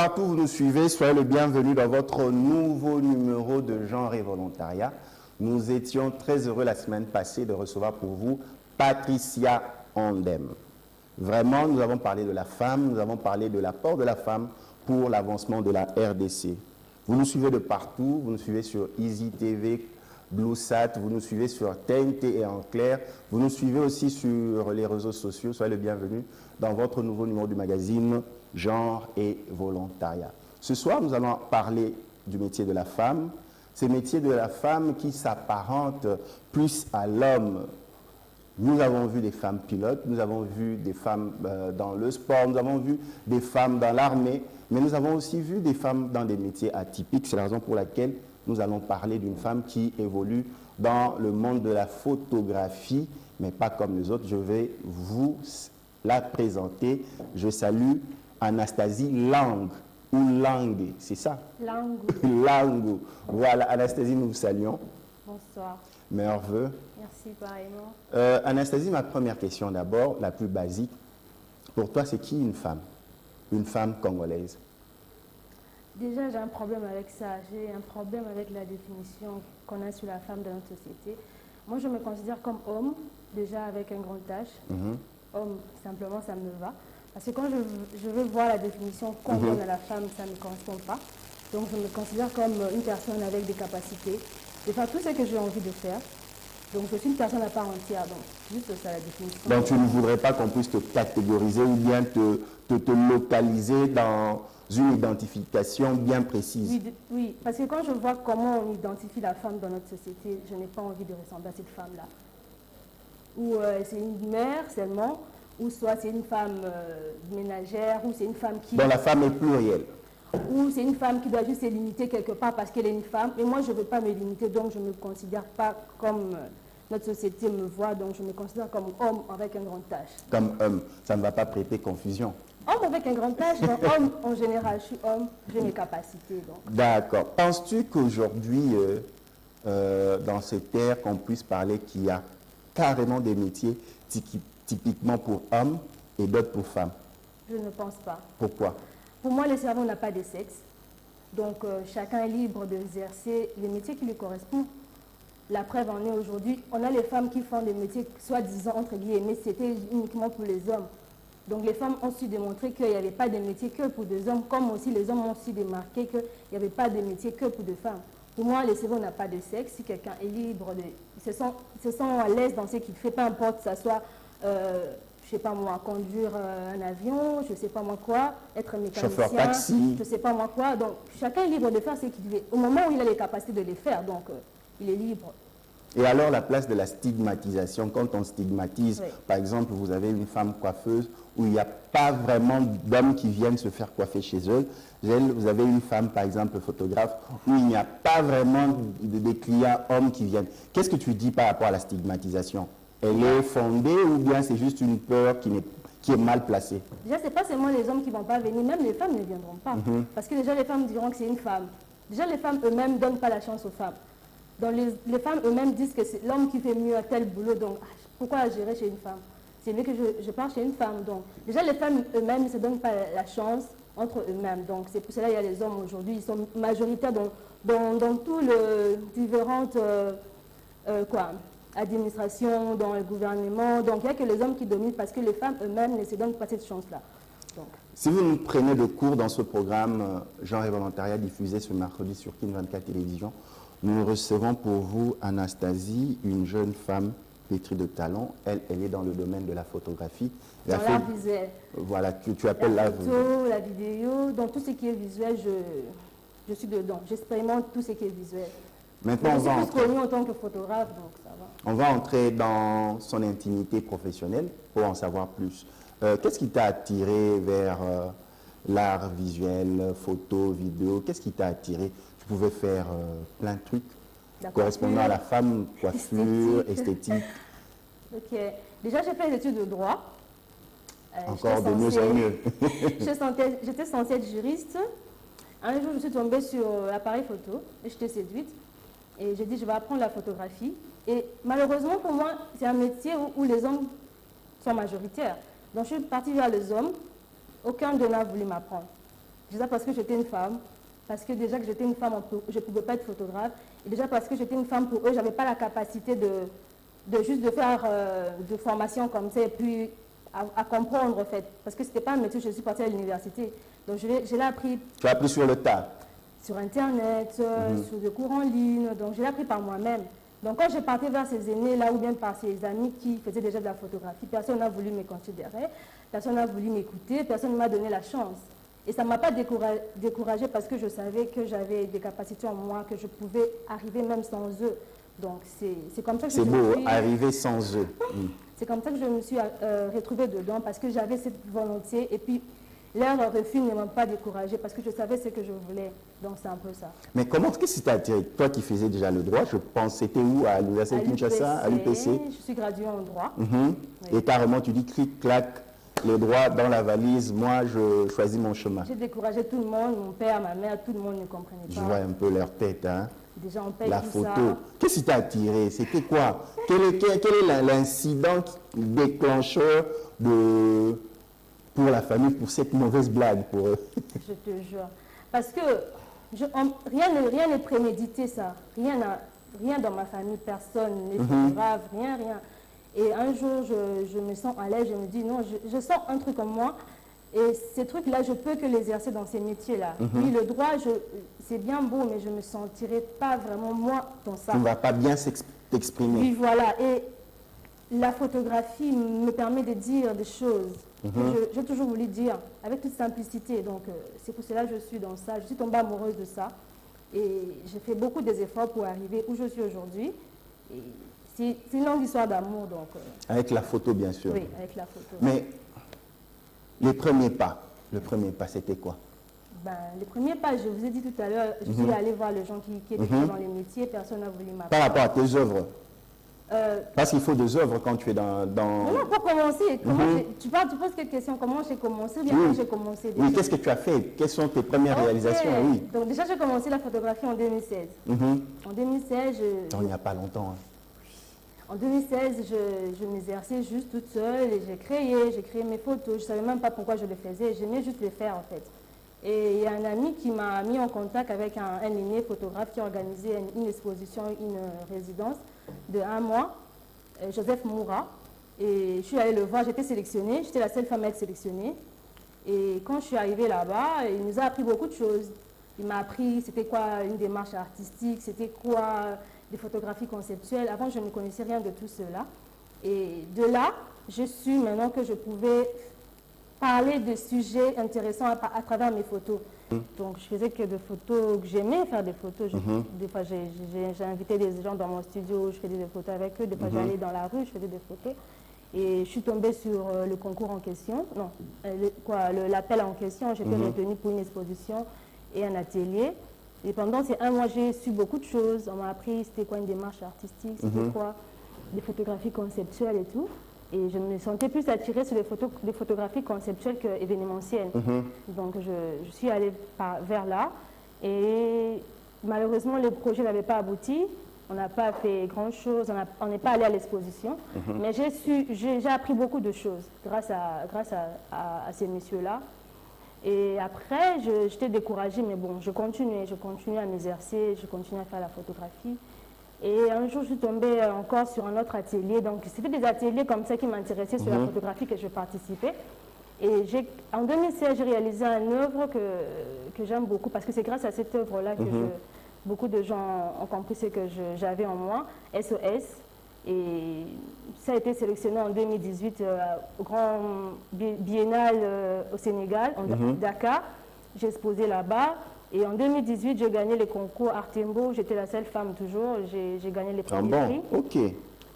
partout où vous nous suivez, soyez le bienvenu dans votre nouveau numéro de Genre et Volontariat. Nous étions très heureux la semaine passée de recevoir pour vous Patricia Ondem. Vraiment, nous avons parlé de la femme, nous avons parlé de l'apport de la femme pour l'avancement de la RDC. Vous nous suivez de partout, vous nous suivez sur Easy TV, BlueSat, vous nous suivez sur TNT et en clair, vous nous suivez aussi sur les réseaux sociaux. Soyez le bienvenu dans votre nouveau numéro du magazine Genre et Volontariat. Ce soir, nous allons parler du métier de la femme, ces métiers de la femme qui s'apparentent plus à l'homme. Nous avons vu des femmes pilotes, nous avons vu des femmes dans le sport, nous avons vu des femmes dans l'armée, mais nous avons aussi vu des femmes dans des métiers atypiques. C'est la raison pour laquelle nous allons parler d'une femme qui évolue dans le monde de la photographie, mais pas comme les autres. Je vais vous la présenter. Je salue Anastasie Lang, ou Lang, c'est ça? Langou. Langou. Voilà, Anastasie, nous vous saluons. Bonsoir. Meilleurs vœux. Merci, pareillement. Anastasie, ma première question d'abord, la plus basique. Pour toi, c'est qui une femme? Une femme congolaise? Déjà, j'ai un problème avec ça. J'ai un problème avec la définition qu'on a sur la femme dans notre société. Moi, je me considère comme homme, déjà avec un grand H. Homme, simplement, ça me va. Parce que quand je veux voir la définition qu'on donne à la femme, ça ne me correspond pas. Donc, je me considère comme une personne avec des capacités de faire tout ce que j'ai envie de faire. Donc, je suis une personne à part entière. Donc, juste ça, la définition. Donc, tu ne voudrais pas qu'on puisse te catégoriser ou bien te localiser dans une identification bien précise? Oui, oui, parce que quand je vois comment on identifie la femme dans notre société, je n'ai pas envie de ressembler à cette femme-là. Ou c'est une mère seulement, ou soit c'est une femme ménagère, ou c'est une femme qui... Donc, la femme est plurielle. Ou c'est une femme qui doit juste se limiter quelque part parce qu'elle est une femme. Et moi, je ne veux pas me limiter, donc je ne me considère pas comme notre société me voit. Donc je me considère comme homme avec un grand H. Comme homme, ça ne va pas prêter confusion. Homme avec un grand H, donc homme en général, je suis homme, j'ai mes capacités. D'accord. Penses-tu qu'aujourd'hui, dans cette ère, qu'on puisse parler qu'il y a carrément des métiers typiquement pour hommes et d'autres pour femmes? Je ne pense pas. Pourquoi? Pour moi, le cerveau n'a pas de sexe. Donc, chacun est libre d'exercer les métiers qui lui correspondent. La preuve en est aujourd'hui, on a les femmes qui font des métiers, soi-disant, entre guillemets, c'était uniquement pour les hommes. Donc, les femmes ont su démontrer qu'il n'y avait pas de métiers que pour des hommes, comme aussi les hommes ont su démarquer qu'il n'y avait pas de métiers que pour des femmes. Pour moi, le cerveau n'a pas de sexe. Si quelqu'un est libre, ils se sent à l'aise dans ce qu'il fait, peu importe que ça soit... je ne sais pas moi, conduire un avion, je ne sais pas moi quoi, être mécanicien, chauffeur taxi, je ne sais pas moi quoi. Donc, chacun est libre de faire ce qu'il veut. Au moment où il a les capacités de les faire, donc il est libre. Et alors, la place de la stigmatisation, quand on stigmatise, oui. Par exemple, vous avez une femme coiffeuse où il n'y a pas vraiment d'hommes qui viennent se faire coiffer chez eux. Vous avez une femme, par exemple, photographe, où il n'y a pas vraiment des clients hommes qui viennent. Qu'est-ce que tu dis par rapport à la stigmatisation? Elle est fondée ou bien c'est juste une peur qui est mal placée? Déjà, ce n'est pas seulement les hommes qui ne vont pas venir, même les femmes ne viendront pas. Parce que déjà, les femmes diront que c'est une femme. Déjà, les femmes eux-mêmes ne donnent pas la chance aux femmes. Donc, les femmes eux-mêmes disent que c'est l'homme qui fait mieux à tel boulot, donc pourquoi gérer chez une femme? C'est mieux que je pars chez une femme. Donc, déjà, les femmes eux-mêmes ne se donnent pas la chance entre eux-mêmes. Donc, c'est pour cela qu'il y a les hommes aujourd'hui, ils sont majoritaires dans toutes les différentes... administration, dans le gouvernement. Donc, il n'y a que les hommes qui dominent parce que les femmes eux-mêmes ne se donnent pas cette chance-là. Si vous nous prenez de cours dans ce programme Genre et Volontariat diffusé ce mercredi sur Kin 24 Télévision, nous recevons pour vous Anastasie, une jeune femme pétrie de talent. Elle est dans le domaine de la photographie. Dans l'art visuel. Voilà, tu appelles la photo, la vidéo, donc tout ce qui est visuel, je suis dedans. J'expérimente tout ce qui est visuel. Maintenant, je suis plus connue en tant que photographe, donc ça va. On va entrer dans son intimité professionnelle pour en savoir plus. Qu'est-ce qui t'a attiré vers l'art visuel, photo, vidéo? Qu'est-ce qui t'a attiré? Tu pouvais faire plein de trucs correspondant à la femme, coiffure, esthétique. Ok. Déjà, j'ai fait des études de droit. Encore de mieux en mieux. J'étais censée être juriste. Un jour, je suis tombée sur l'appareil photo et j'étais séduite. Et j'ai dit, je vais apprendre la photographie. Et malheureusement, pour moi, c'est un métier où les hommes sont majoritaires. Donc, je suis partie vers les hommes. Aucun d'eux n'a voulu m'apprendre. Déjà parce que j'étais une femme, parce que déjà que j'étais une femme, je ne pouvais pas être photographe. Et déjà parce que j'étais une femme, pour eux, je n'avais pas la capacité de juste de faire de formation comme ça et puis à comprendre en fait. Parce que ce n'était pas un métier, je suis partie à l'université. Donc je l'ai appris. Tu as appris sur le tas. Sur Internet, sur des cours en ligne. Donc je l'ai appris par moi-même. Donc quand je partais vers ces aînés-là ou bien par ces amis qui faisaient déjà de la photographie, personne n'a voulu me considérer, personne n'a voulu m'écouter, personne ne m'a donné la chance. Et ça ne m'a pas découragée parce que je savais que j'avais des capacités en moi, que je pouvais arriver même sans eux. Donc c'est comme ça que c'est beau, arriver sans eux. C'est comme ça que je me suis retrouvée dedans parce que j'avais cette volonté et puis leur refus ne m'a pas découragée parce que je savais ce que je voulais. Donc c'est un peu ça. Mais comment, qu'est-ce qui t'a attiré? Toi qui faisais déjà le droit, je pense, c'était où? À l'Université de Kinshasa, à l'UPC? Je suis graduée en droit. Oui. Et carrément, tu dis clic, clac, le droit dans la valise, moi je choisis mon chemin. J'ai découragé tout le monde, mon père, ma mère, tout le monde ne comprenait pas. Je vois un peu leur tête, hein. Déjà, on paye la tout photo. ça. Qu'est-ce qui t'a attiré? C'était quoi? Quel est l'incident déclencheur pour la famille, pour cette mauvaise blague pour eux? Je te jure. Parce que rien n'est prémédité, ça. Rien dans ma famille, personne n'est photographe, rien. Et un jour, je me sens à l'aise, je me dis non, je sens un truc en moi. Et ces trucs-là, je peux que les exercer dans ces métiers-là. Puis le droit, c'est bien beau, mais je ne me sentirais pas vraiment moi dans ça. Tu ne vas pas bien t'exprimer. Puis voilà. Et la photographie me permet de dire des choses que j'ai toujours voulu dire, avec toute simplicité. Donc c'est pour cela que je suis dans ça. Je suis tombée amoureuse de ça. Et j'ai fait beaucoup d'efforts pour arriver où je suis aujourd'hui. C'est une longue histoire d'amour. Donc. Avec la photo, bien sûr. Oui, avec la photo. Mais le premier pas, c'était quoi? Les premiers pas, je vous ai dit tout à l'heure, je suis allée voir les gens qui étaient dans les métiers, personne n'a voulu m'apprendre. Par rapport à tes œuvres? Parce qu'il faut des œuvres quand tu es dans... Non, pour commencer, tu poses quelle question? Comment j'ai commencé ou bien quand j'ai commencé déjà? Oui, qu'est-ce que tu as fait? Quelles sont tes premières réalisations? Oui. Donc déjà, j'ai commencé la photographie en 2016. En 2016, il n'y a pas longtemps. Hein. En 2016, je m'exerçais juste toute seule et j'ai créé mes photos. Je ne savais même pas pourquoi je les faisais, j'aimais juste les faire en fait. Et il y a un ami qui m'a mis en contact avec un aîné photographe qui organisait une exposition, une résidence de 1 mois, Joseph Moura. Et je suis allée le voir, j'étais sélectionnée, j'étais la seule femme à être sélectionnée. Et quand je suis arrivée là-bas, il nous a appris beaucoup de choses. Il m'a appris c'était quoi une démarche artistique, c'était quoi des photographies conceptuelles. Avant, je ne connaissais rien de tout cela. Et de là, je suis maintenant que je pouvais parler de sujets intéressants à travers mes photos. Donc, je faisais que des photos, que j'aimais faire des photos. Des fois, j'ai invité des gens dans mon studio, je faisais des photos avec eux. Des fois, j'allais dans la rue, je faisais des photos. Et je suis tombée sur le concours en question, non, l'appel en question. J'étais retenue pour une exposition et un atelier. Et pendant ces 1 mois, j'ai su beaucoup de choses. On m'a appris c'était quoi une démarche artistique, c'était quoi des photographies conceptuelles et tout. Et je me sentais plus attirée sur les photographies conceptuelles qu'événementielles. Donc je suis allée vers là. Et malheureusement, le projet n'avait pas abouti. On n'a pas fait grand-chose, on n'est pas allé à l'exposition. Mais j'ai appris beaucoup de choses grâce à ces messieurs-là. Et après, j'étais découragée, mais bon, je continuais à m'exercer, je continuais à faire la photographie. Et un jour, je suis tombée encore sur un autre atelier. Donc, c'était des ateliers comme ça qui m'intéressaient sur la photographie que je participais. Et en 2016, j'ai réalisé une œuvre que j'aime beaucoup, parce que c'est grâce à cette œuvre-là que beaucoup de gens ont compris ce que j'avais en moi, SOS. Et ça a été sélectionné en 2018 au Grand Biennale au Sénégal, en Dakar. J'ai exposé là-bas. Et en 2018, j'ai gagné les concours Artembo. J'étais la seule femme toujours. J'ai gagné les premiers prix. Ok.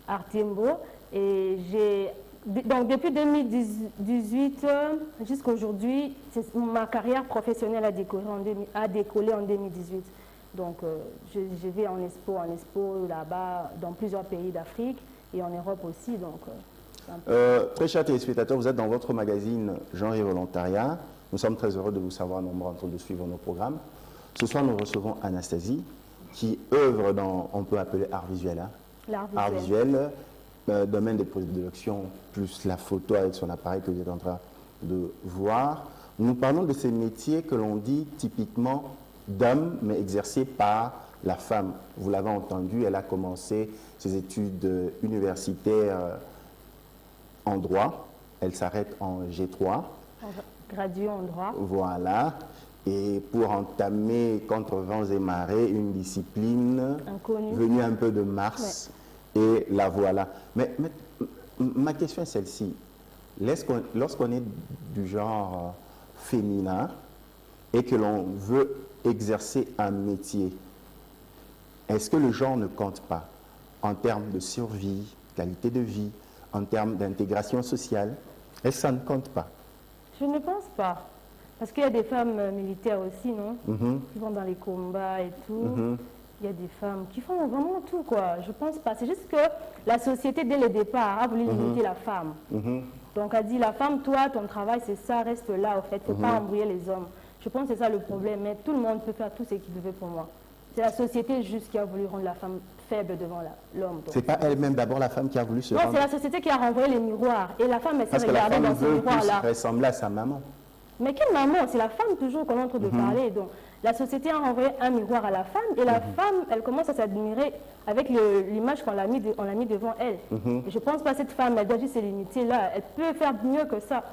Artembo. Et donc depuis 2018 jusqu'à aujourd'hui, ma carrière professionnelle a décollé en 2018. Donc je vais en expo là-bas, dans plusieurs pays d'Afrique et en Europe aussi. Donc, très chers téléspectateurs, vous êtes dans votre magazine Genre et Volontariat. Nous sommes très heureux de vous savoir nombreux en train de suivre nos programmes. Ce soir, nous recevons Anastasie, qui œuvre dans, on peut appeler art visuel. Hein? Art visuel, domaine de prédilection, plus la photo avec son appareil que vous êtes en train de voir. Nous parlons de ces métiers que l'on dit typiquement d'hommes, mais exercés par la femme. Vous l'avez entendu, elle a commencé ses études universitaires en droit. Elle s'arrête en G3. Graduée en droit. Voilà. Et pour entamer contre vents et marées une discipline inconnue, venue un peu de Mars, et la voilà. Mais ma question est celle-ci. Lorsqu'on est du genre féminin et que l'on veut exercer un métier, est-ce que le genre ne compte pas en termes de survie, qualité de vie, en termes d'intégration sociale? Est-ce que ça ne compte pas? Je ne pense pas. Parce qu'il y a des femmes militaires aussi, non? Qui vont dans les combats et tout. Il y a des femmes qui font vraiment tout, quoi. Je pense pas. C'est juste que la société, dès le départ, a voulu limiter la femme. Donc, a dit, la femme, toi, ton travail, c'est ça, reste là, au fait. Il ne faut pas embrouiller les hommes. Je pense que c'est ça le problème. Mais tout le monde peut faire tout ce qu'il veut pour moi. C'est la société juste qui a voulu rendre la femme faible devant l'homme. C'est pas elle-même d'abord la femme qui a voulu se rendre. Non, c'est la société qui a renvoyé les miroirs. Et la femme, elle s'est regardée dans ces miroirs-là. Parce que la femme veut ressembler à sa maman. Mais quelle maman? C'est la femme toujours qu'on est en train de parler. Donc, la société a renvoyé un miroir à la femme et la femme, elle commence à s'admirer avec l'image qu'on l'a mis devant elle. Et je pense pas que cette femme, elle doit juste se limiter là. Elle peut faire mieux que ça.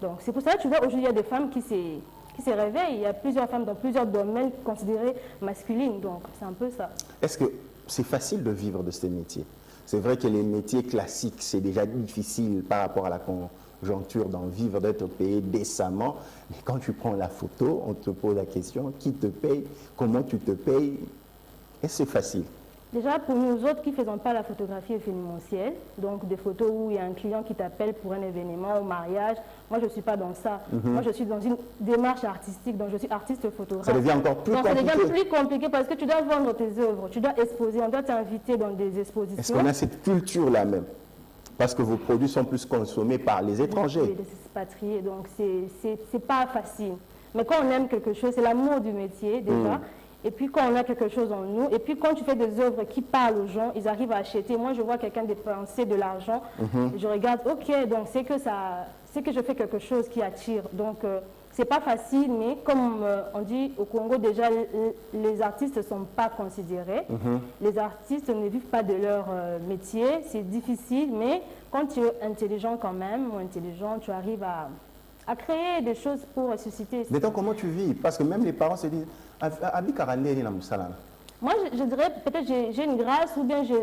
Donc, c'est pour ça que tu vois, aujourd'hui, il y a des femmes qui se réveillent. Il y a plusieurs femmes dans plusieurs domaines considérés masculines. Donc, c'est un peu ça. Est-ce que c'est facile de vivre de ces métiers? C'est vrai que les métiers classiques, c'est déjà difficile par rapport à la conjoncture d'en vivre, d'être payé décemment. Mais quand tu prends la photo, on te pose la question, qui te paye? Comment tu te payes? Est-ce que c'est facile? Déjà, pour nous autres qui ne faisons pas la photographie événementielle, donc des photos où il y a un client qui t'appelle pour un événement, au mariage, moi je ne suis pas dans ça. Moi je suis dans une démarche artistique, donc je suis artiste photographe. Ça devient encore plus compliqué. Ça devient plus compliqué parce que tu dois vendre tes œuvres, tu dois exposer, on doit t'inviter dans des expositions. Est-ce qu'on a cette culture-là même? Parce que vos produits sont plus consommés par les étrangers. Oui, les expatriés, donc c'est pas facile. Mais quand on aime quelque chose, c'est l'amour du métier déjà. Et puis quand on a quelque chose en nous, et puis quand tu fais des œuvres qui parlent aux gens, ils arrivent à acheter. Moi, je vois quelqu'un dépenser de l'argent, je regarde, ok, donc c'est que je fais quelque chose qui attire. Donc, c'est pas facile, mais comme on dit au Congo, déjà, les artistes ne sont pas considérés. Les artistes ne vivent pas de leur métier, c'est difficile, mais quand tu es intelligent quand même, ou intelligent, tu arrives à créer des choses pour ressusciter. Mais donc, comment tu vis? Parce que même les parents se disent, moi, je dirais, peut-être j'ai une grâce, ou bien je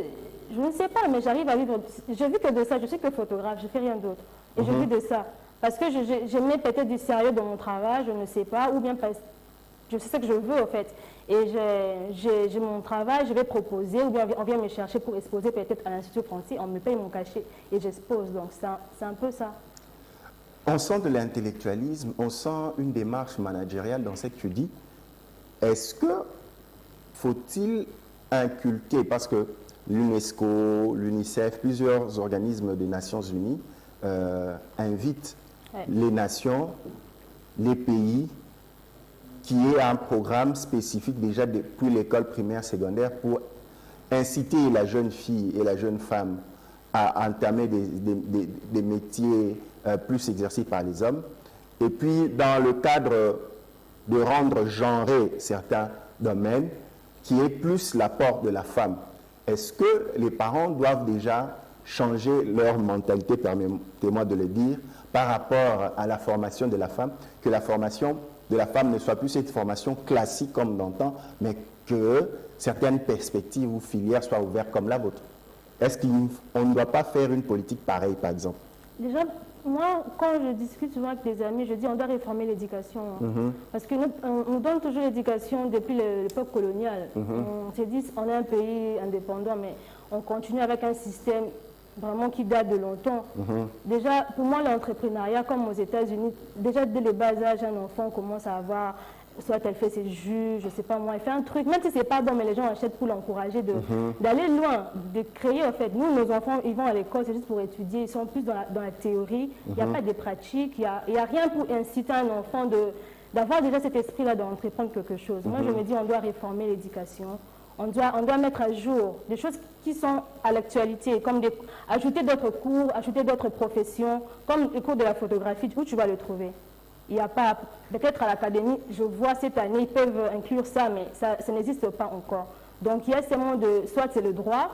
ne sais pas, mais j'arrive à vivre. Je vis que de ça, je suis que photographe, je ne fais rien d'autre. Et je vis de ça. Parce que je mets peut-être du sérieux dans mon travail, je ne sais pas, ou bien parce je sais ce que je veux, en fait. Et j'ai mon travail, je vais proposer, ou bien on vient me chercher pour exposer peut-être à l'Institut français, on me paye mon cachet et j'expose. Donc, c'est un peu ça. On sent de l'intellectualisme, on sent une démarche managériale dans ce que tu dis. Est-ce que faut-il inculquer, parce que l'UNESCO, l'UNICEF, plusieurs organismes des Nations Unies invitent les nations, les pays, qui aient un programme spécifique déjà depuis l'école primaire, secondaire, pour inciter la jeune fille et la jeune femme à entamer des métiers plus exercés par les hommes. Et puis, dans le cadre de rendre genré certains domaines, qui est plus l'apport de la femme. Est-ce que les parents doivent déjà changer leur mentalité, permettez-moi de le dire, par rapport à la formation de la femme, que la formation de la femme ne soit plus cette formation classique comme d'antan, mais que certaines perspectives ou filières soient ouvertes comme la vôtre? Est-ce qu'on ne doit pas faire une politique pareille, par exemple? Déjà, moi, quand je discute souvent avec des amis, je dis on doit réformer l'éducation. Parce que nous donne toujours l'éducation depuis l'époque coloniale. On se dit on est un pays indépendant, mais on continue avec un système vraiment qui date de longtemps. Déjà, pour moi, l'entrepreneuriat, comme aux États-Unis, déjà dès le bas âge, un enfant commence à avoir, soit elle fait ses jus, je ne sais pas moi, elle fait un truc, même si ce n'est pas bon, mais les gens achètent pour l'encourager d'aller loin, de créer en fait. Nous, nos enfants, ils vont à l'école, c'est juste pour étudier, ils sont plus dans la théorie, il n'y a pas de pratique, il n'y a rien pour inciter un enfant d'avoir déjà cet esprit-là d'entreprendre quelque chose. Moi, je me dis, on doit réformer l'éducation. On doit mettre à jour des choses qui sont à l'actualité, comme ajouter d'autres cours, ajouter d'autres professions, comme le cours de la photographie, où tu vas le trouver? il n'y a pas, peut-être à l'académie, je vois cette année, ils peuvent inclure ça, mais ça n'existe pas encore. Donc il y a seulement soit c'est le droit,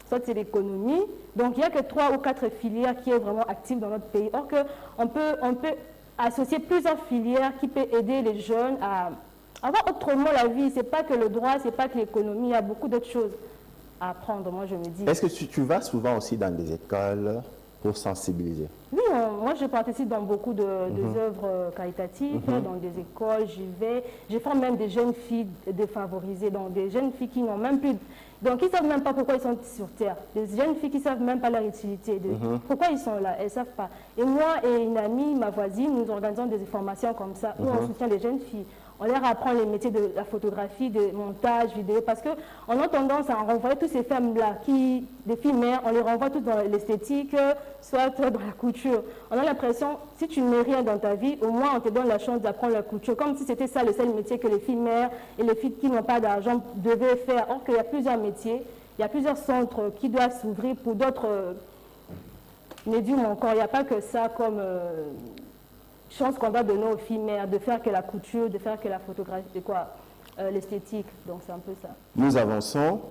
soit c'est l'économie. Donc il n'y a que 3 ou 4 filières qui sont vraiment actives dans notre pays. Or on peut associer plusieurs filières qui peuvent aider les jeunes à avoir autrement la vie. Ce n'est pas que le droit, ce n'est pas que l'économie, il y a beaucoup d'autres choses à apprendre, moi je me dis. Est-ce que tu vas souvent aussi dans des écoles pour sensibiliser? Oui, moi je participe dans beaucoup d'œuvres caritatives, dans des écoles, j'y vais. Je forme même des jeunes filles défavorisées, donc des jeunes filles qui n'ont même plus... Donc ils ne savent même pas pourquoi ils sont sur Terre. Des jeunes filles qui ne savent même pas leur utilité, pourquoi ils sont là, elles ne savent pas. Et moi et une amie, ma voisine, nous organisons des formations comme ça, où on soutient les jeunes filles. On leur apprend les métiers de la photographie, de montage, vidéo, parce qu'on a tendance à renvoyer toutes ces femmes-là, des filles mères, on les renvoie toutes dans l'esthétique, soit dans la couture. On a l'impression, si tu ne mets rien dans ta vie, au moins on te donne la chance d'apprendre la couture, comme si c'était ça le seul métier que les filles mères et les filles qui n'ont pas d'argent devaient faire. Or qu'il y a plusieurs métiers, il y a plusieurs centres qui doivent s'ouvrir pour d'autres médiums encore. Il n'y a pas que ça comme... chance qu'on va donner aux filles mères de faire que la couture, de faire que la photographie, l'esthétique. Donc c'est un peu ça. Nous avançons.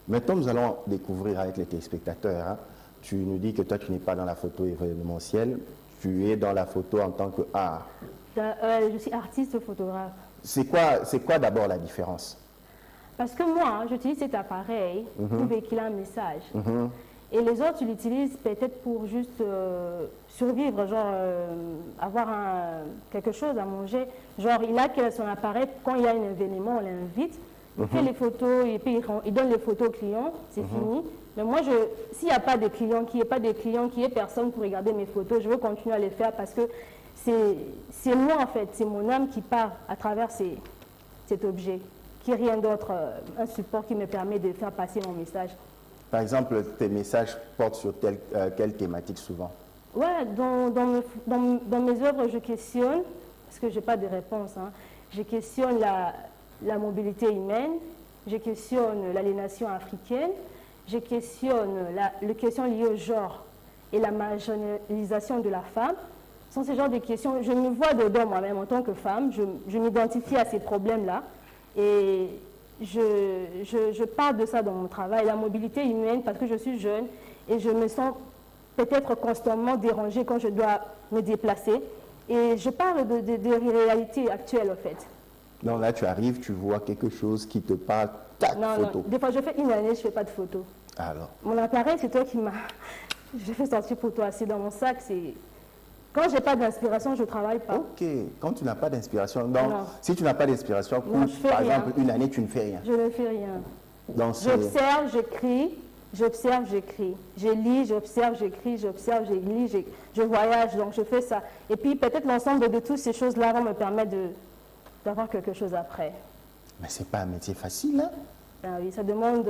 Maintenant, nous allons découvrir avec les téléspectateurs. Hein. Tu nous dis que toi, tu n'es pas dans la photo événementielle, tu es dans la photo en tant qu'art. Je suis artiste photographe. C'est quoi d'abord la différence? Parce que moi, j'utilise cet appareil pour véhiculer un message. Et les autres, ils l'utilisent peut-être pour juste survivre, genre avoir quelque chose à manger. Genre, il a que son appareil, quand il y a un événement, on l'invite, il fait les photos, et puis il donne les photos aux clients, c'est fini. Mais moi, s'il n'y a pas de clients, qu'il n'y ait pas de clients, qu'il n'y ait personne pour regarder mes photos, je veux continuer à les faire parce que c'est moi, en fait, c'est mon âme qui part à travers cet objet, qui n'est rien d'autre, un support qui me permet de faire passer mon message. Par exemple, tes messages portent sur quelle thématique souvent? Ouais, dans mes œuvres, je questionne, parce que je n'ai pas de réponse, hein, je questionne la mobilité humaine, je questionne l'aliénation africaine, je questionne les questions liées au genre et la marginalisation de la femme. Ce sont ces genres de questions, je me vois dedans moi-même en tant que femme, je m'identifie à ces problèmes-là et je parle de ça dans mon travail, la mobilité humaine, parce que je suis jeune et je me sens peut-être constamment dérangée quand je dois me déplacer. Et je parle de réalités actuelles, en fait. Donc là, tu arrives, tu vois quelque chose qui te parle, tac, photo. Non, des fois, je fais une année, je ne fais pas de photos. Alors? Mon appareil, c'est toi qui m'as... Je fais sortir pour toi, c'est dans mon sac, c'est... Quand je n'ai pas d'inspiration, je ne travaille pas. Ok, quand tu n'as pas d'inspiration, donc si tu n'as pas d'inspiration, par exemple une année, tu ne fais rien. Je ne fais rien. J'observe, j'écris, j'observe, j'écris. Je lis, j'observe, j'écris, j'observe, je lis, je voyage, donc je fais ça. Et puis peut-être l'ensemble de toutes ces choses-là vont me permettre d'avoir quelque chose après. Mais ce n'est pas un métier facile, hein? Ah oui, ça demande...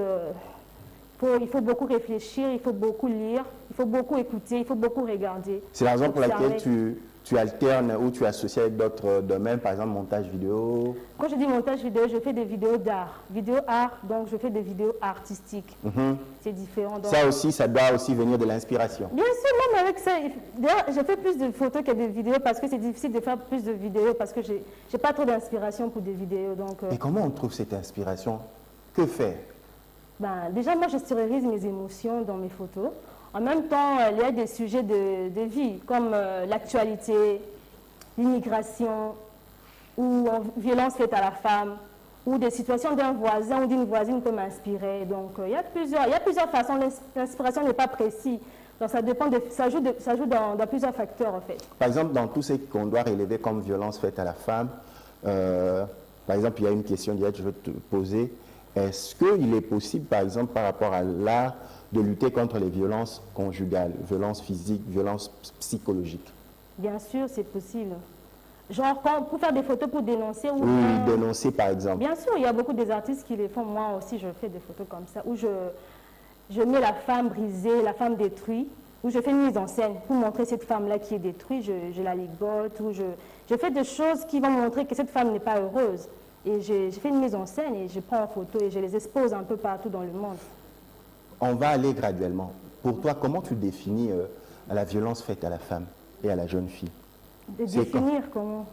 il faut beaucoup réfléchir, il faut beaucoup lire, il faut beaucoup écouter, il faut beaucoup regarder. C'est la raison pour laquelle tu alternes ou tu associes avec d'autres domaines, par exemple montage vidéo. Quand je dis montage vidéo, je fais des vidéos d'art. Vidéo art, donc je fais des vidéos artistiques. C'est différent. Donc... Ça aussi, ça doit aussi venir de l'inspiration. Bien sûr, même avec ça. D'ailleurs, je fais plus de photos que de vidéos parce que c'est difficile de faire plus de vidéos parce que je n'ai pas trop d'inspiration pour des vidéos. Donc, Et comment on trouve cette inspiration? Que faire? Déjà, moi, je stérilisé mes émotions dans mes photos. En même temps, il y a des sujets de vie, comme l'actualité, l'immigration, ou violence faite à la femme, ou des situations d'un voisin ou d'une voisine peut m'inspirer. Donc, il y a plusieurs façons. L'inspiration n'est pas précise. Donc, ça dépend, ça joue dans plusieurs facteurs, en fait. Par exemple, dans tout ce qu'on doit relever comme violence faite à la femme, par exemple, il y a une question directe que je veux te poser. Est-ce qu'il est possible, par exemple, par rapport à l'art, de lutter contre les violences conjugales, violences physiques, violences psychologiques? Bien sûr, c'est possible. Genre, pour faire des photos pour dénoncer ou... Oui, dénoncer, par exemple. Bien sûr, il y a beaucoup d'artistes qui les font. Moi aussi, je fais des photos comme ça, où je mets la femme brisée, la femme détruite, où je fais une mise en scène pour montrer cette femme-là qui est détruite, je la ligote, ou je fais des choses qui vont montrer que cette femme n'est pas heureuse. Et j'ai fait une mise en scène et je prends en photo et je les expose un peu partout dans le monde. On va aller graduellement. Pour toi, comment tu définis la violence faite à la femme et à la jeune fille? De définir comment.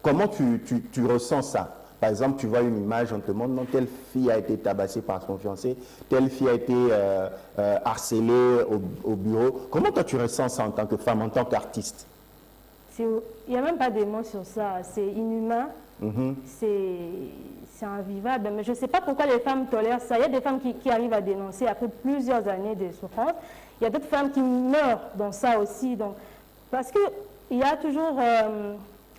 Comment tu ressens ça? Par exemple, tu vois une image, on te montre, non, telle fille a été tabassée par son fiancé, telle fille a été harcelée au bureau. Comment toi tu ressens ça en tant que femme, en tant qu'artiste? Il n'y a même pas de mots sur ça. C'est inhumain, c'est invivable. Mais je ne sais pas pourquoi les femmes tolèrent ça. Il y a des femmes qui arrivent à dénoncer après plusieurs années de souffrance. Il y a d'autres femmes qui meurent dans ça aussi. Donc, parce qu'il y a toujours...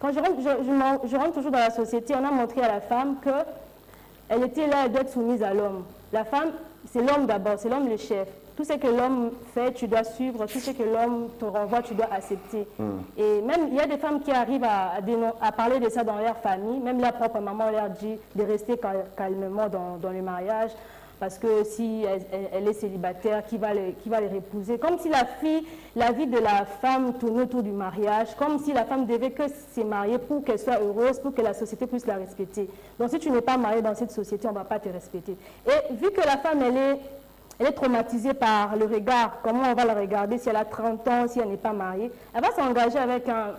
quand je rentre toujours dans la société, on a montré à la femme qu'elle était là d'être soumise à l'homme. La femme, c'est l'homme d'abord, c'est l'homme le chef. Tout ce que l'homme fait, tu dois suivre. Tout ce que l'homme te renvoie, tu dois accepter. Et même, il y a des femmes qui arrivent à parler de ça dans leur famille. Même leur propre maman leur dit de rester calmement dans le mariage. Parce que si elle est célibataire, qui va les épouser? Comme si la vie de la femme tournait autour du mariage, comme si la femme devait que se marier pour qu'elle soit heureuse, pour que la société puisse la respecter. Donc si tu n'es pas mariée dans cette société, on ne va pas te respecter. Et vu que la femme, elle est traumatisée par le regard, comment on va la regarder si elle a 30 ans, si elle n'est pas mariée, elle va s'engager avec un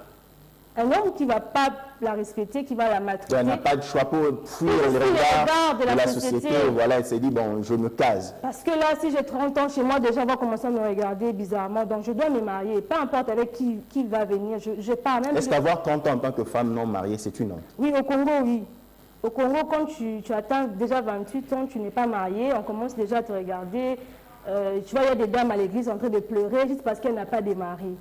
homme qui ne va pas la respecter, qui va la maltraiter. Elle n'a pas de choix pour fuir le regard de la société. Voilà, elle s'est dit, bon, je me case. Parce que là, si j'ai 30 ans chez moi, déjà, on va commencer à me regarder bizarrement. Donc, je dois me marier. Peu importe avec qui va venir. Je pars même. Est-ce qu'avoir 30 ans en tant que femme non mariée, c'est une honte? Oui, au Congo, oui. Au Congo, quand tu atteins déjà 28 ans, tu n'es pas mariée, on commence déjà à te regarder. Tu vois, il y a des dames à l'église en train de pleurer juste parce qu'elles n'ont pas de mari.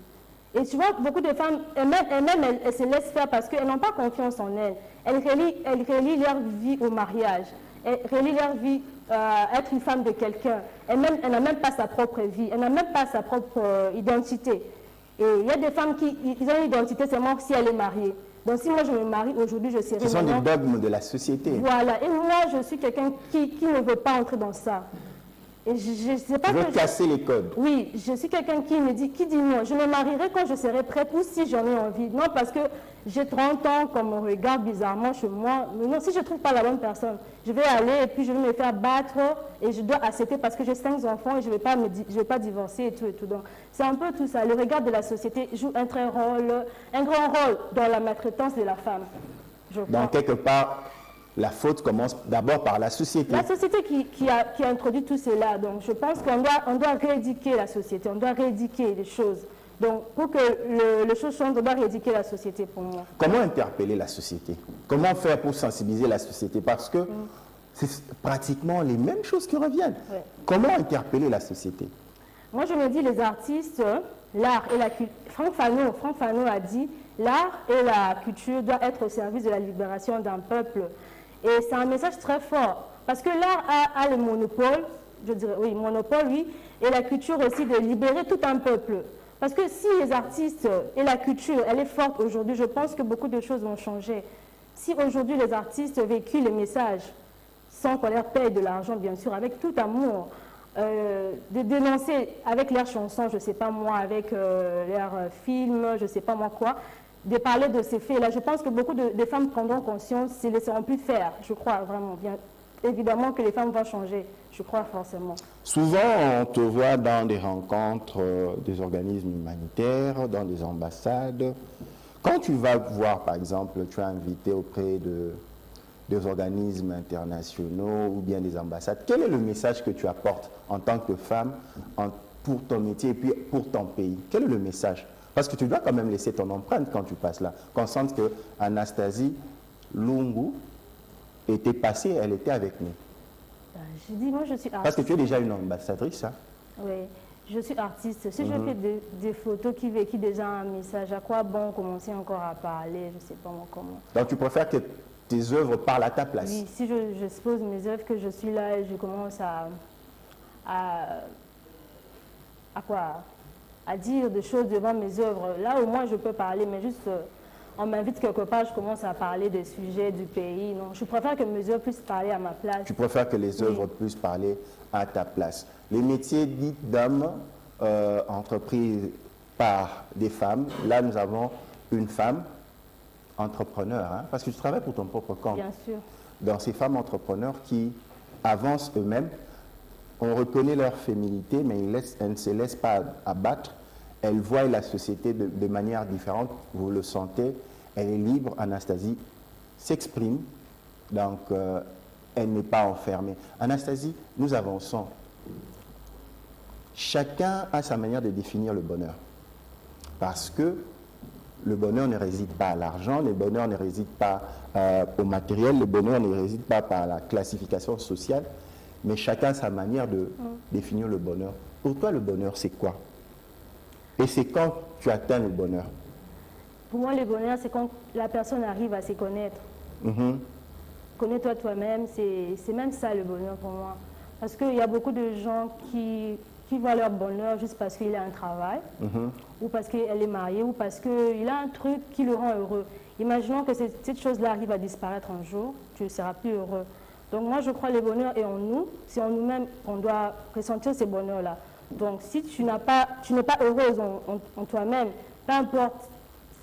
Et tu vois, beaucoup de femmes, elles se laissent faire parce qu'elles n'ont pas confiance en elles. Elles relient leur vie au mariage. Elles relient leur vie à être une femme de quelqu'un. Elle n'a même pas sa propre vie. Elle n'a même pas sa propre identité. Et il y a des femmes qui ont une identité seulement si elle est mariée. Donc si moi je me marie aujourd'hui, je serai... Ce sont des dogmes de la société. Voilà. Et moi, je suis quelqu'un qui ne veut pas entrer dans ça. Et je sais pas. Tu veux casser les codes. Oui, je suis quelqu'un qui dit non, je me marierai quand je serai prête ou si j'en ai envie. Non, parce que j'ai 30 ans, qu'on me regarde bizarrement chez moi. Mais non, si je ne trouve pas la bonne personne, je vais aller et puis je vais me faire battre et je dois accepter parce que j'ai 5 enfants et je ne vais pas divorcer et tout et tout. Donc, c'est un peu tout ça. Le regard de la société joue un grand rôle dans la maltraitance de la femme. Donc, quelque part, la faute commence d'abord par la société. La société qui a introduit tout cela. Donc, je pense qu'on doit rééduquer la société, on doit rééduquer les choses. Donc, pour que les choses changent, on doit rééduquer la société pour moi. Comment interpeller la société? Comment faire pour sensibiliser la société? Parce que c'est pratiquement les mêmes choses qui reviennent. Ouais. Comment interpeller la société? Moi, je me dis, les artistes, l'art et la culture... Franck Fanon a dit, l'art et la culture doivent être au service de la libération d'un peuple. Et c'est un message très fort, parce que l'art a le monopole, je dirais, oui, monopole, oui, et la culture aussi de libérer tout un peuple. Parce que si les artistes et la culture, elle est forte aujourd'hui, je pense que beaucoup de choses vont changer. Si aujourd'hui les artistes véhiculent les messages, sans qu'on leur paye de l'argent, bien sûr, avec tout amour, de dénoncer avec leurs chansons, je ne sais pas moi, avec leurs films, je ne sais pas moi quoi, de parler de ces faits-là. Je pense que beaucoup de femmes prendront conscience, ne laisseront plus faire, je crois vraiment bien. Évidemment que les femmes vont changer, je crois forcément. Souvent, on te voit dans des rencontres des organismes humanitaires, dans des ambassades. Quand tu vas voir, par exemple, tu es invité auprès des organismes internationaux ou bien des ambassades, quel est le message que tu apportes en tant que femme pour ton métier et puis pour ton pays? Quel est le message? Parce que tu dois quand même laisser ton empreinte quand tu passes là. Qu'on sente que Anastasie Lungu était passée, elle était avec nous. Je dis, moi je suis artiste. Parce que tu es déjà une ambassadrice, hein? Oui, je suis artiste. Si je fais des photos qui véhiculent déjà un message, à quoi bon commencer encore à parler? Je ne sais pas moi comment. Donc tu préfères que tes œuvres parlent à ta place? Oui, si j'expose mes œuvres, que je suis là et je commence à dire des choses devant mes œuvres. Là au moins je peux parler, mais juste on m'invite quelque part, je commence à parler des sujets du pays. Non, je préfère que mes œuvres puissent parler à ma place. Tu préfères que les œuvres puissent parler à ta place. Les métiers dits d'hommes entrepris par des femmes, là nous avons une femme entrepreneur, hein, parce que tu travailles pour ton propre compte. Bien sûr. Dans ces femmes entrepreneurs qui avancent eux-mêmes, on reconnaît leur féminité, mais elles ne se laissent pas abattre elle voit la société de manière différente, vous le sentez, elle est libre, Anastasie s'exprime, donc elle n'est pas enfermée. Anastasie, nous avançons. Chacun a sa manière de définir le bonheur. Parce que le bonheur ne réside pas à l'argent, le bonheur ne réside pas au matériel, le bonheur ne réside pas par la classification sociale, mais chacun a sa manière de définir le bonheur. Pour toi, le bonheur, c'est quoi? Et c'est quand tu atteins le bonheur? Pour moi, le bonheur, c'est quand la personne arrive à se connaître. Connais-toi toi-même, c'est même ça le bonheur pour moi. Parce qu'il y a beaucoup de gens qui voient leur bonheur juste parce qu'il a un travail, ou parce qu'elle est mariée, ou parce qu'il a un truc qui le rend heureux. Imaginons que cette chose-là arrive à disparaître un jour, tu ne seras plus heureux. Donc moi, je crois que le bonheur est en nous, c'est en nous-mêmes qu'on doit ressentir ces bonheurs-là. Donc si tu n'es pas heureuse en toi-même, peu importe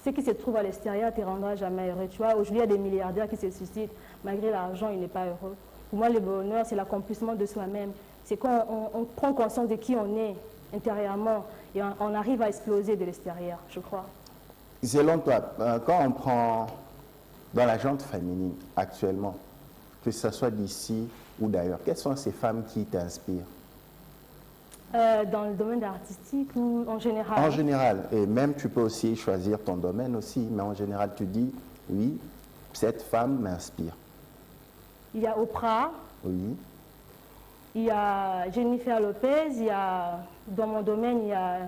ce qui se trouve à l'extérieur ne te rendra jamais heureux. Tu vois, aujourd'hui, il y a des milliardaires qui se suicident, malgré l'argent, il n'est pas heureux. Pour moi, le bonheur, c'est l'accomplissement de soi-même. C'est quand on prend conscience de qui on est intérieurement et on arrive à exploser de l'extérieur, je crois. Selon toi, quand on prend dans la gente féminine actuellement, que ce soit d'ici ou d'ailleurs, quelles sont ces femmes qui t'inspirent? Dans le domaine artistique ou en général? En général, et même tu peux aussi choisir ton domaine aussi, mais en général tu dis, oui, cette femme m'inspire. Il y a Oprah. Oui. Il y a Jennifer Lopez, il y a, dans mon domaine, il y a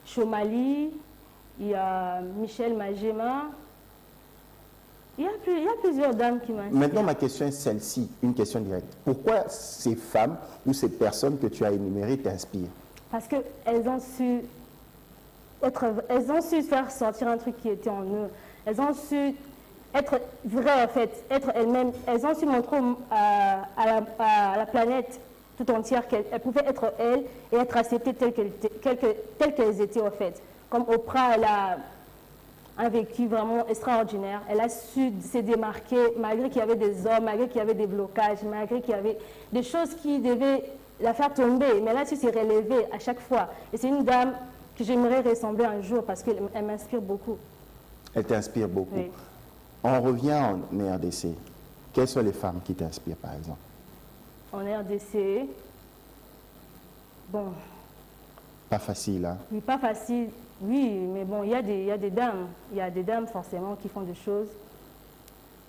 Chomali, il y a Michelle Majema. Il y a plusieurs dames qui m'inspirent. Maintenant, ma question est celle-ci, une question directe. Pourquoi ces femmes ou ces personnes que tu as énumérées t'inspirent? Parce qu'elles ont su faire sortir un truc qui était en eux. Elles ont su être vraies, en fait, être elles-mêmes. Elles ont su montrer à la planète tout entière qu'elles pouvaient être elles et être acceptées telles qu'elles étaient, en fait. Comme Oprah, elle a un vécu vraiment extraordinaire. Elle a su se démarquer malgré qu'il y avait des hommes, malgré qu'il y avait des blocages, malgré qu'il y avait des choses qui devaient la faire tomber. Mais elle a su se relever à chaque fois. Et c'est une dame que j'aimerais ressembler un jour parce qu'elle m'inspire beaucoup. Elle t'inspire beaucoup. Oui. On revient en RDC. Quelles sont les femmes qui t'inspirent, par exemple? En RDC, bon. Pas facile, hein? Oui, pas facile. Oui, mais bon, il y a des dames. Il y a des dames, forcément, qui font des choses.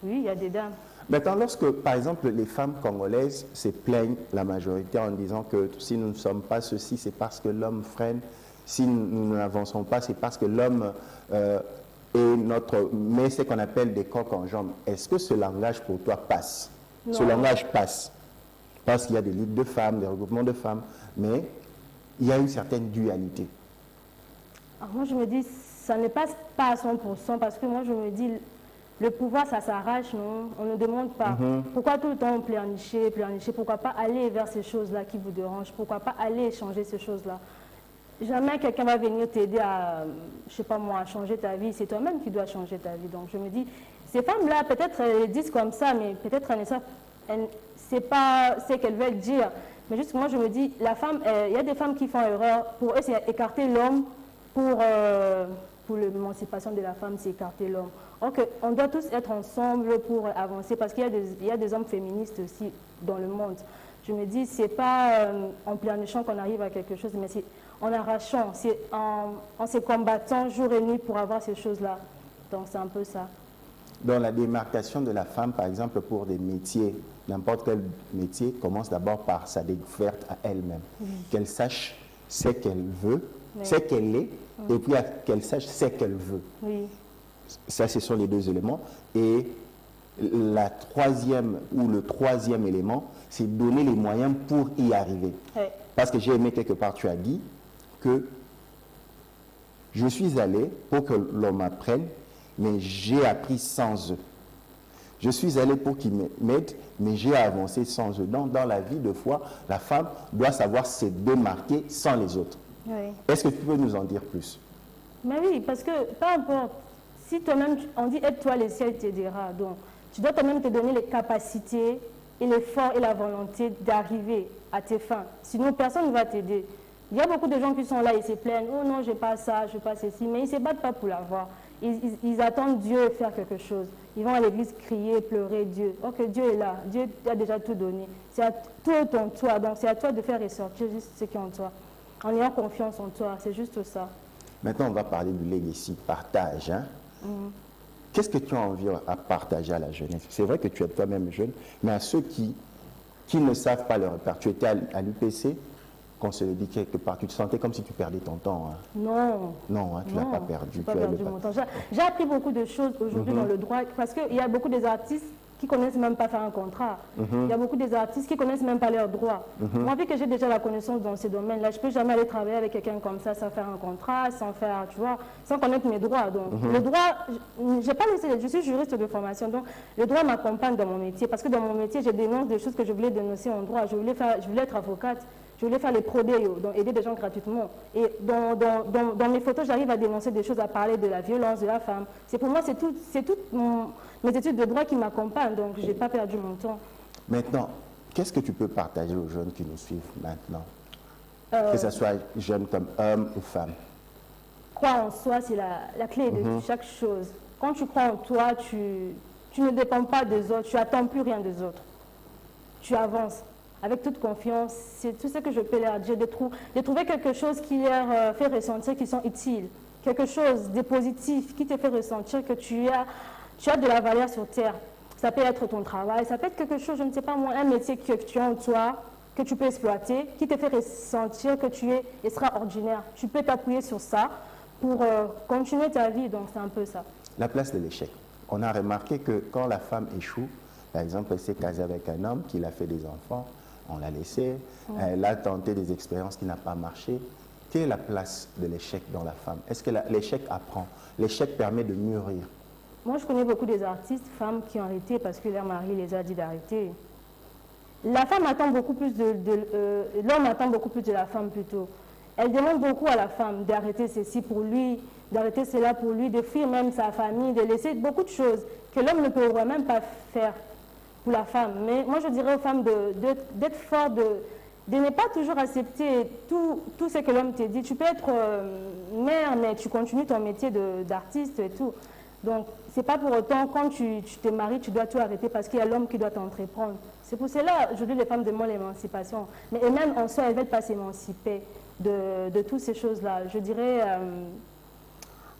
Oui, il y a des dames. Maintenant, lorsque, par exemple, les femmes congolaises se plaignent, la majorité, en disant que si nous ne sommes pas ceci, c'est parce que l'homme freine. Si nous n'avançons pas, c'est parce que l'homme met ce qu'on appelle des coques en jambes. Est-ce que ce langage, pour toi, passe? Non. Ce langage passe. Parce qu'il y a des ligues de femmes, des regroupements de femmes, mais il y a une certaine dualité. Alors moi, je me dis, ça ne passe pas à 100% parce que moi, je me dis, le pouvoir, ça s'arrache, non? On ne demande pas. Pourquoi tout le temps pleurnicher? Pourquoi pas aller vers ces choses-là qui vous dérangent? Pourquoi pas aller changer ces choses-là? Jamais quelqu'un va venir t'aider à, je sais pas moi, à changer ta vie. C'est toi-même qui dois changer ta vie. Donc je me dis, ces femmes-là, peut-être elles disent comme ça, mais peut-être elles ne savent, c'est pas ce qu'elles veulent dire. Mais juste moi, je me dis, la femme, il y a des femmes qui font erreur. Pour eux, c'est écarter l'homme. Pour l'émancipation de la femme, c'est écarter l'homme. Donc, on doit tous être ensemble pour avancer parce qu'il y a des hommes féministes aussi dans le monde. Je me dis, c'est pas en pleurnichant qu'on arrive à quelque chose, mais c'est en arrachant, c'est en se combattant jour et nuit pour avoir ces choses-là. Donc, c'est un peu ça. Dans la démarcation de la femme, par exemple, pour des métiers, n'importe quel métier commence d'abord par sa découverte à elle-même. Qu'elle sache ce qu'elle veut, ce qu'elle est, et puis qu'elle sache ce qu'elle veut. Oui. Ça, ce sont les deux éléments. Et la troisième ou le troisième élément, c'est donner les moyens pour y arriver. Oui. Parce que j'ai aimé quelque part, tu as dit que je suis allé pour que l'on m'apprenne, mais j'ai appris sans eux. Je suis allé pour qu'ils m'aident, mais j'ai avancé sans eux. Donc, dans la vie de foi, la femme doit savoir se démarquer sans les autres. Oui. Est-ce que tu peux nous en dire plus? Mais oui, parce que peu importe, si toi-même, on dit aide-toi, le ciel t'aidera. Donc, tu dois toi-même te donner les capacités et l'effort et la volonté d'arriver à tes fins. Sinon, personne ne va t'aider. Il y a beaucoup de gens qui sont là, ils se plaignent, oh non, je n'ai pas ça, je n'ai pas ceci, mais ils ne se battent pas pour l'avoir. Ils attendent Dieu faire quelque chose. Ils vont à l'église crier, pleurer Dieu. Ok, Dieu est là, Dieu a déjà tout donné. Tout est en toi, donc c'est à toi de faire ressortir juste ce qui est en toi. En ayant confiance en toi, c'est juste ça. Maintenant, on va parler du legacy, partage. Hein? Qu'est-ce que tu as envie à partager à la jeunesse? C'est vrai que tu es toi-même jeune, mais à ceux qui ne savent pas le repère, tu étais à l'UPC, qu'on se le dit quelque part, tu te sentais comme si tu perdais ton temps. Hein? Non. Non, hein, tu ne l'as pas perdu. Je n'ai pas perdu mon temps. J'ai appris beaucoup de choses aujourd'hui dans le droit, parce qu'il y a beaucoup des artistes qui ne connaissent même pas faire un contrat. Il y a beaucoup des artistes qui ne connaissent même pas leurs droits. Moi, vu que j'ai déjà la connaissance dans ces domaines-là, je ne peux jamais aller travailler avec quelqu'un comme ça sans faire un contrat, sans faire, tu vois, sans connaître mes droits. Donc, le droit, j'ai pas laissé, je suis juriste de formation, donc le droit m'accompagne dans mon métier, parce que dans mon métier, je dénonce des choses que je voulais dénoncer en droit. Je voulais être avocate. Je voulais faire les prodéos, donc aider des gens gratuitement. Et dans mes photos, j'arrive à dénoncer des choses, à parler de la violence de la femme. C'est pour moi, c'est toutes mes études de droit qui m'accompagnent, donc je n'ai pas perdu mon temps. Maintenant, qu'est-ce que tu peux partager aux jeunes qui nous suivent maintenant? Que ce soit jeunes comme hommes ou femmes. Croire en soi, c'est la clé de chaque chose. Quand tu crois en toi, tu ne dépends pas des autres, tu n'attends plus rien des autres. Tu avances. Avec toute confiance, c'est tout ce que je peux leur dire, de trouver quelque chose qui leur fait ressentir qu'ils sont utiles, quelque chose de positif qui te fait ressentir que tu as de la valeur sur terre. Ça peut être ton travail, ça peut être quelque chose, je ne sais pas moi, un métier que tu as en toi, que tu peux exploiter, qui te fait ressentir que tu es extraordinaire. Tu peux t'appuyer sur ça pour continuer ta vie, donc c'est un peu ça. La place de l'échec. On a remarqué que quand la femme échoue, par exemple, elle s'est casée avec un homme, qu'il a fait des enfants, on l'a laissé, elle a tenté des expériences qui n'ont pas marché. Quelle est la place de l'échec dans la femme? Est-ce que l'échec apprend? L'échec permet de mûrir? Moi, je connais beaucoup des artistes, femmes qui ont arrêté parce que leur mari les a dit d'arrêter. La femme attend beaucoup plus l'homme attend beaucoup plus de la femme plutôt. Elle demande beaucoup à la femme d'arrêter ceci pour lui, d'arrêter cela pour lui, de fuir même sa famille, de laisser beaucoup de choses que l'homme ne pourrait même pas faire pour la femme. Mais moi, je dirais aux femmes d'être fortes, de ne pas toujours accepter tout ce que l'homme te dit. Tu peux être mère, mais tu continues ton métier d'artiste et tout. Donc, c'est pas pour autant, quand tu te maries, tu dois tout arrêter parce qu'il y a l'homme qui doit t'entreprendre. C'est pour cela, aujourd'hui, les femmes demandent l'émancipation. Mais elles-mêmes, en soi, elles ne veulent pas s'émanciper de toutes ces choses-là. Je dirais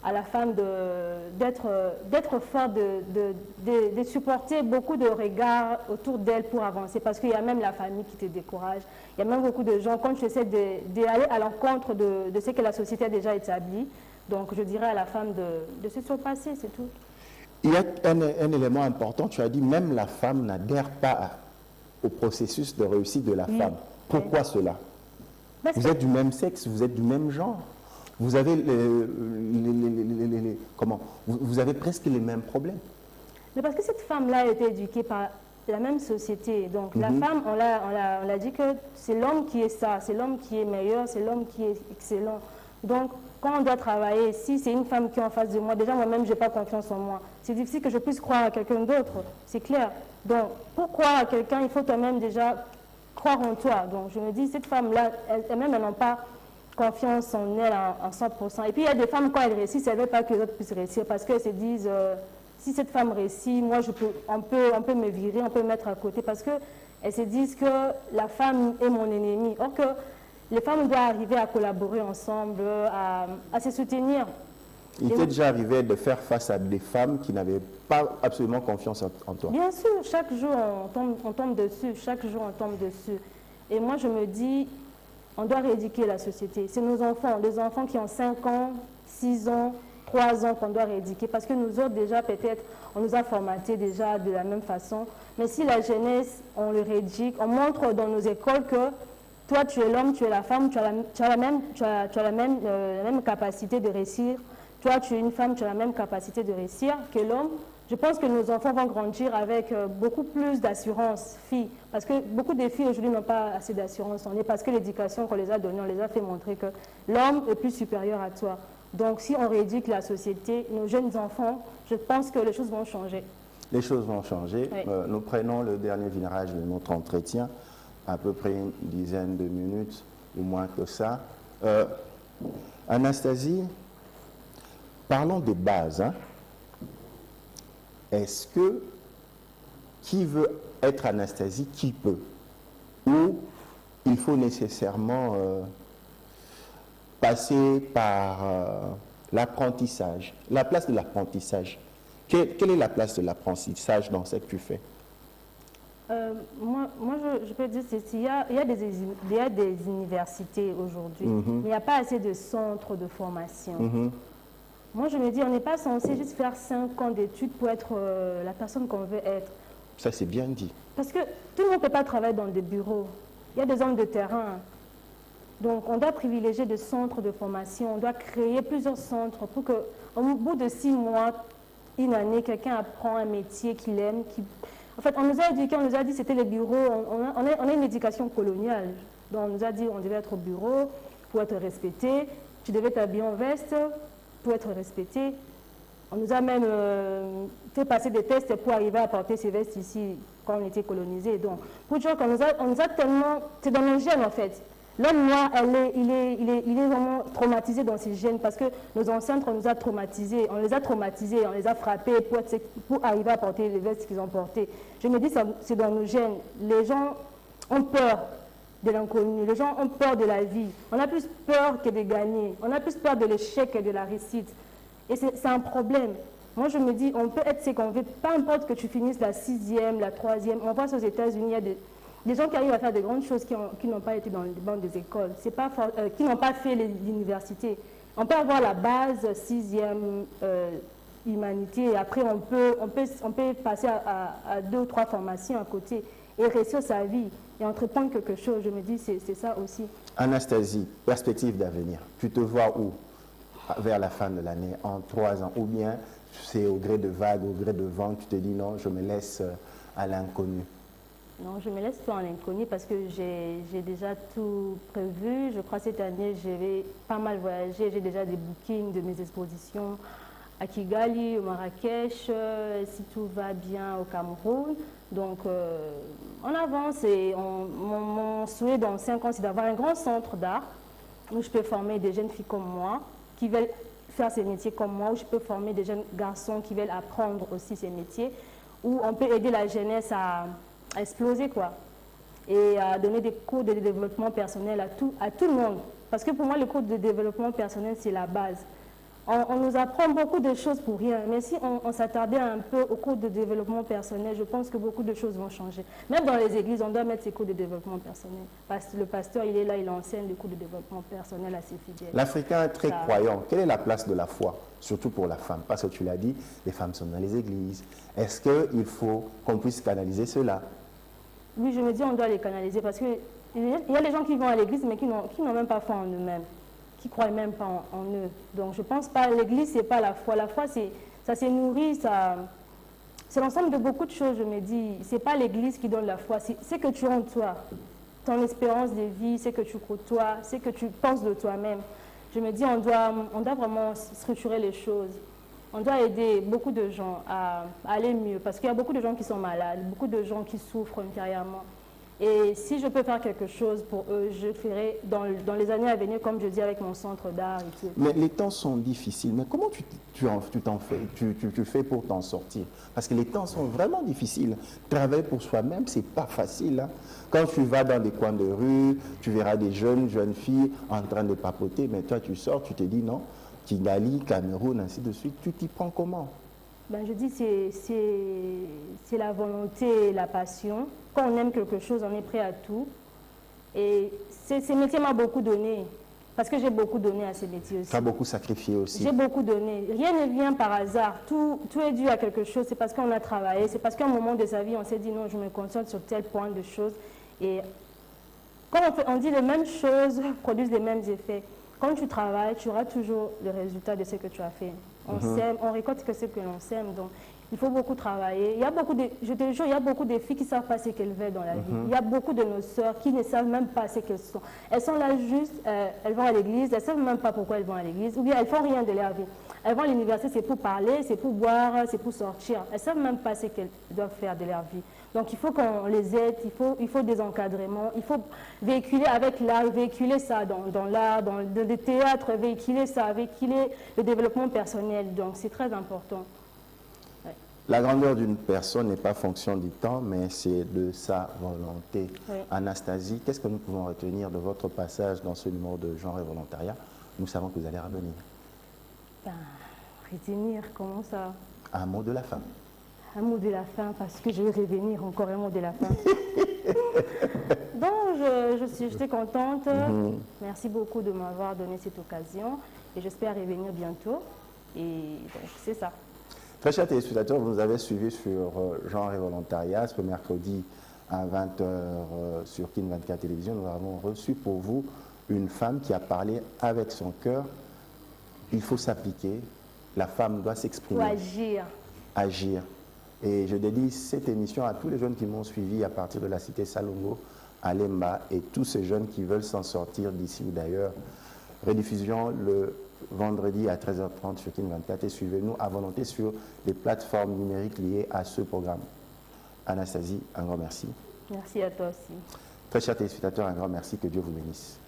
à la femme d'être forte, de supporter beaucoup de regards autour d'elle pour avancer. Parce qu'il y a même la famille qui te décourage. Il y a même beaucoup de gens, quand tu essaies d'aller à l'encontre de ce que la société a déjà établi, donc je dirais à la femme de se surpasser, c'est tout. Il y a un élément important, tu as dit, même la femme n'adhère pas au processus de réussite de la femme. Pourquoi cela? Vous êtes du même sexe, vous êtes du même genre. Vous avez, vous avez presque les mêmes problèmes. Mais parce que cette femme-là a été éduquée par la même société. Donc la femme, on l'a dit que c'est l'homme qui est ça, c'est l'homme qui est meilleur, c'est l'homme qui est excellent. Donc quand on doit travailler, si c'est une femme qui est en face de moi, déjà moi-même, je n'ai pas confiance en moi. C'est difficile que je puisse croire à quelqu'un d'autre, c'est clair. Donc pour croire à quelqu'un, il faut toi-même déjà croire en toi. Donc je me dis, cette femme-là, elles-mêmes, elles n'ont pas confiance en elle à 100%. Et puis il y a des femmes, quand elles réussissent, elles ne veulent pas que les autres puissent réussir parce qu'elles se disent, si cette femme réussit, moi on peut me virer, on peut me mettre à côté parce qu'elles se disent que la femme est mon ennemi. Or que les femmes doivent arriver à collaborer ensemble, à se soutenir. Il t'est déjà arrivé de faire face à des femmes qui n'avaient pas absolument confiance en toi? Bien sûr, chaque jour on tombe dessus, chaque jour on tombe dessus. Et moi je me dis, on doit rééduquer la société. C'est nos enfants, les enfants qui ont 5 ans, 6 ans, 3 ans qu'on doit rééduquer. Parce que nous autres, déjà, peut-être, on nous a formatés déjà de la même façon. Mais si la jeunesse, on le rééduque, on montre dans nos écoles que toi, tu es l'homme, tu es la femme, tu as la même capacité de réussir. Toi, tu es une femme, tu as la même capacité de réussir que l'homme. Je pense que nos enfants vont grandir avec beaucoup plus d'assurance, filles. Parce que beaucoup de filles aujourd'hui n'ont pas assez d'assurance en eux, parce que l'éducation qu'on les a donnée, on les a fait montrer que l'homme est plus supérieur à toi. Donc si on rééduque la société, nos jeunes enfants, je pense que les choses vont changer. Les choses vont changer. Oui. Nous prenons le dernier virage de notre entretien, à peu près une dizaine de minutes ou moins que ça. Anastasie, parlons des bases. Hein. Est-ce que qui veut être Anastasie, qui peut? Ou il faut nécessairement passer par l'apprentissage? La place de l'apprentissage. Quelle est la place de l'apprentissage dans ce que tu fais? Moi, je peux dire qu'il y a des universités aujourd'hui, mais il n'y a pas assez de centres de formation. Moi, je me dis, on n'est pas censé juste faire 5 ans d'études pour être la personne qu'on veut être. Ça, c'est bien dit. Parce que tout le monde ne peut pas travailler dans des bureaux. Il y a des hommes de terrain. Donc, on doit privilégier des centres de formation. On doit créer plusieurs centres pour qu'au bout de 6 mois, une année, quelqu'un apprend un métier qu'il aime. En fait, on nous a éduqués, on nous a dit que c'était les bureaux. On a une éducation coloniale. Donc, on nous a dit qu'on devait être au bureau pour être respecté. Tu devais t'habiller en veste pour être respecté. On nous a même fait passer des tests pour arriver à porter ces vestes ici quand on était colonisés. Donc, pour dire qu'on nous a tellement... C'est dans nos gènes, en fait. L'homme noir, il est vraiment traumatisé dans ses gènes parce que nos ancêtres, on nous a traumatisés, on les a frappés pour arriver à porter les vestes qu'ils ont portées. Je me dis, c'est dans nos gènes. Les gens ont peur de l'inconnu, les gens ont peur de la vie. On a plus peur que de gagner, on a plus peur de l'échec que de la réussite. Et c'est un problème. Moi, je me dis, on peut être ce qu'on veut, peu importe que tu finisses la 6e, la 3e. On voit aux États-Unis, il y a des gens qui arrivent à faire de grandes choses qui n'ont pas été dans les bancs des écoles, qui n'ont pas fait l'université. On peut avoir la base 6e humanité et après on peut passer à 2 ou 3 formations à côté et réussir sa vie et entreprendre quelque chose. Je me dis c'est ça aussi. Anastasie, perspective d'avenir. Tu te vois où vers la fin de l'année, en 3 ans? Ou bien c'est au gré de vagues, au gré de vent, tu te dis non, je me laisse à l'inconnu? Non, je me laisse tout en inconnu parce que j'ai déjà tout prévu. Je crois que cette année, je vais pas mal voyager. J'ai déjà des bookings de mes expositions à Kigali, au Marrakech, si tout va bien au Cameroun. Donc, on avance et mon souhait dans 5 ans, c'est d'avoir un grand centre d'art où je peux former des jeunes filles comme moi qui veulent faire ces métiers comme moi, où je peux former des jeunes garçons qui veulent apprendre aussi ces métiers, où on peut aider la jeunesse à exploser quoi, et à donner des cours de développement personnel à tout le monde. Parce que pour moi, le cours de développement personnel, c'est la base. On nous apprend beaucoup de choses pour rien, mais si on s'attardait un peu au cours de développement personnel, je pense que beaucoup de choses vont changer. Même dans les églises, on doit mettre ces cours de développement personnel. Parce que le pasteur, il est là, il enseigne le cours de développement personnel à ses fidèles. L'Africain est très croyant. Quelle est la place de la foi, surtout pour la femme? Parce que tu l'as dit, les femmes sont dans les églises. Est-ce qu'il faut qu'on puisse canaliser cela? Oui, je me dis on doit les canaliser parce qu'il y a des gens qui vont à l'église mais qui n'ont même pas foi en eux-mêmes, qui ne croient même pas en eux. Donc je ne pense pas, l'église, ce n'est pas la foi. La foi, ça s'est nourri, c'est l'ensemble de beaucoup de choses, je me dis. Ce n'est pas l'église qui donne la foi, c'est que tu as en toi. Ton espérance de vie, c'est que tu côtoies, c'est que tu penses de toi-même. Je me dis on doit vraiment structurer les choses. On doit aider beaucoup de gens à aller mieux parce qu'il y a beaucoup de gens qui sont malades, beaucoup de gens qui souffrent intérieurement. Et si je peux faire quelque chose pour eux, je ferai dans les années à venir, comme je dis, avec mon centre d'art et tout. Mais les temps sont difficiles. Mais comment tu fais pour t'en sortir? Parce que les temps sont vraiment difficiles. Travailler pour soi-même, c'est pas facile. Hein? Quand tu vas dans des coins de rue, tu verras des jeunes filles en train de papoter, mais toi tu sors, tu te dis non, Kigali, Cameroun, ainsi de suite. Tu t'y prends comment? Ben, je dis c'est la volonté et la passion. Quand on aime quelque chose, on est prêt à tout. Et ces métiers m'ont beaucoup donné. Parce que j'ai beaucoup donné à ces métiers aussi. Tu as beaucoup sacrifié aussi. J'ai beaucoup donné. Rien ne vient par hasard. Tout est dû à quelque chose. C'est parce qu'on a travaillé. C'est parce qu'à un moment de sa vie, on s'est dit non, je me concentre sur tel point de choses. Et quand on dit les mêmes choses, produisent les mêmes effets. Quand tu travailles, tu auras toujours le résultat de ce que tu as fait. On sème, on récolte que ce que l'on sème. Donc, Il faut beaucoup travailler. Il y a beaucoup de, je te jure, il y a beaucoup de filles qui ne savent pas ce qu'elles veulent dans la vie. Il y a beaucoup de nos sœurs qui ne savent même pas ce qu'elles sont. Elles sont là juste, elles vont à l'église, elles ne savent même pas pourquoi elles vont à l'église, ou bien elles ne font rien de leur vie. Elles vont à l'université, c'est pour parler, c'est pour boire, c'est pour sortir. Elles ne savent même pas ce qu'elles doivent faire de leur vie. Donc il faut qu'on les aide, il faut des encadrements, il faut véhiculer avec l'art, véhiculer ça dans l'art, dans le théâtre, véhiculer ça, véhiculer le développement personnel. Donc c'est très important. La grandeur d'une personne n'est pas fonction du temps, mais c'est de sa volonté. Oui. Anastasie, qu'est-ce que nous pouvons retenir de votre passage dans ce numéro de Genre et Volontariat? Nous savons que vous allez revenir. Ben, retenir, comment ça? Un mot de la fin. Un mot de la fin, parce que je vais revenir encore un mot de la fin. Donc, j'étais contente. Merci beaucoup de m'avoir donné cette occasion et j'espère revenir bientôt. Et donc, c'est ça. Très chers téléspectateurs, vous nous avez suivis sur Genre et Volontariat ce mercredi à 20h sur Kin 24 Télévision. Nous avons reçu pour vous une femme qui a parlé avec son cœur. Il faut s'appliquer. La femme doit s'exprimer. Faut agir. Agir. Et je dédie cette émission à tous les jeunes qui m'ont suivi à partir de la cité Salongo, à Lemba, et tous ces jeunes qui veulent s'en sortir d'ici ou d'ailleurs. Rediffusion le vendredi à 13h30 sur Kin 24 et suivez-nous à volonté sur les plateformes numériques liées à ce programme. Anastasie, un grand merci. Merci à toi aussi. Très chers téléspectateurs, un grand merci. Que Dieu vous bénisse.